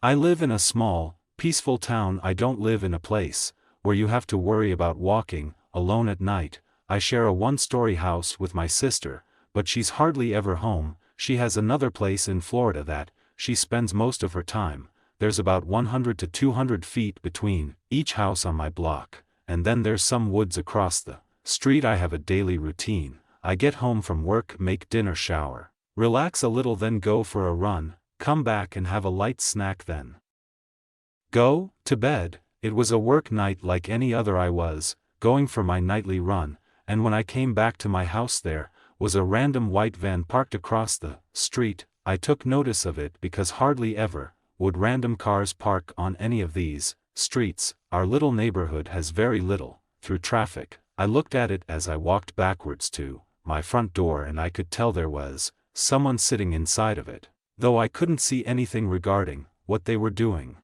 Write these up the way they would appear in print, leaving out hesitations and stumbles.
I live in a small, peaceful town. I don't live in a place where you have to worry about walking alone at night. I share a one-story house with my sister, but she's hardly ever home. She has another place in Florida that she spends most of her time. There's about 100 to 200 feet between each house on my block, and then there's some woods across the street. I have a daily routine. I get home from work, make dinner, shower, relax a little, then go for a run, come back and have a light snack, then go to bed. It was a work night like any other. I was going for my nightly run, and when I came back to my house there was a random white van parked across the street. I took notice of it because hardly ever would random cars park on any of these streets. Our little neighborhood has very little through traffic. I looked at it as I walked backwards to my front door, and I could tell there was someone sitting inside of it, though I couldn't see anything regarding what they were doing.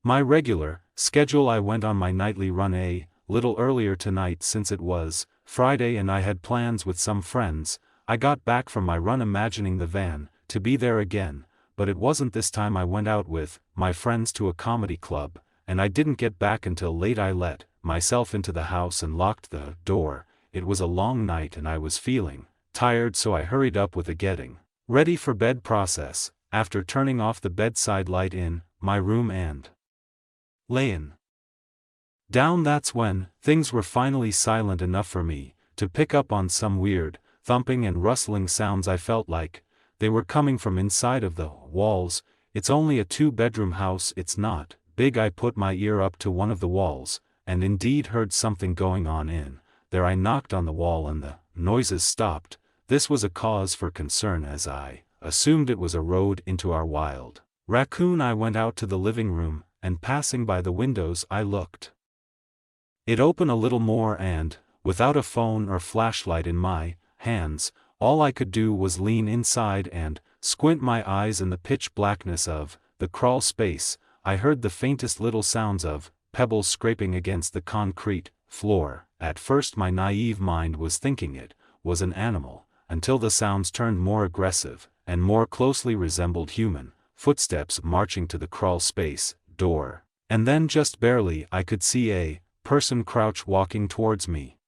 My regular schedule: I went on my nightly run a little earlier tonight since it was Friday and I had plans with some friends. I got back from my run imagining the van to be there again, but it wasn't this time. I went out with my friends to a comedy club, and I didn't get back until late. I let myself into the house and locked the door. It was a long night and I was feeling tired, so I hurried up with the getting ready for bed process. After turning off the bedside light in my room and laying down, that's when things were finally silent enough for me to pick up on some weird thumping and rustling sounds. I felt like they were coming from inside of the walls. It's only a 2-bedroom house, it's not big. I put my ear up to one of the walls, and indeed heard something going on in there. I knocked on the wall and the noises stopped. This was a cause for concern, as I assumed it was a road into our wild raccoon. I went out to the living room, and passing by the windows I looked it open a little more, and, without a phone or flashlight in my hands, all I could do was lean inside and squint my eyes in the pitch blackness of the crawl space. I heard the faintest little sounds of pebbles scraping against the concrete floor. At first my naive mind was thinking it was an animal, until the sounds turned more aggressive, and more closely resembled human footsteps marching to the crawl space door. And then just barely I could see a person crouch walking towards me.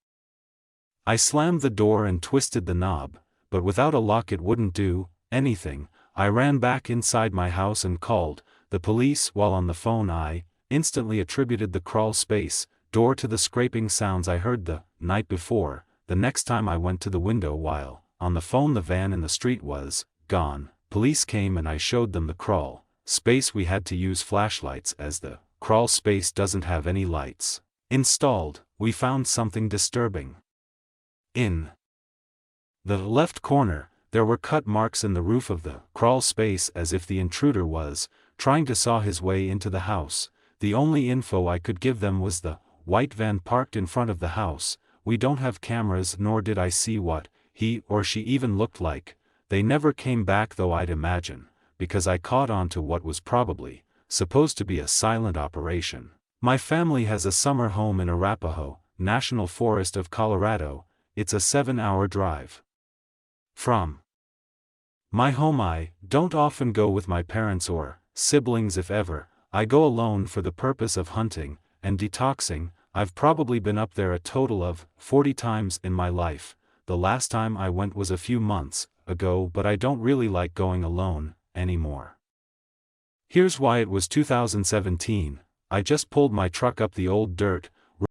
I slammed the door and twisted the knob, but without a lock it wouldn't do anything. I ran back inside my house and called the police. While on the phone I instantly attributed the crawl space door to the scraping sounds I heard the night before. The next time I went to the window while on the phone, the van in the street was gone. Police came and I showed them the crawl space. We had to use flashlights as the crawl space doesn't have any lights installed. We found something disturbing. In the left corner, there were cut marks in the roof of the crawl space, as if the intruder was trying to saw his way into the house. The only info I could give them was the white van parked in front of the house. We don't have cameras, nor did I see what he or she even looked like. They never came back, though, I'd imagine, because I caught on to what was probably supposed to be a silent operation. My family has a summer home in Arapahoe National Forest of Colorado. It's a 7-hour drive from my home. I don't often go with my parents or siblings. If ever, I go alone for the purpose of hunting and detoxing. I've probably been up there a total of 40 times in my life. The last time I went was a few months ago, but I don't really like going alone anymore. Here's why. It was 2017. I just pulled my truck up the old dirt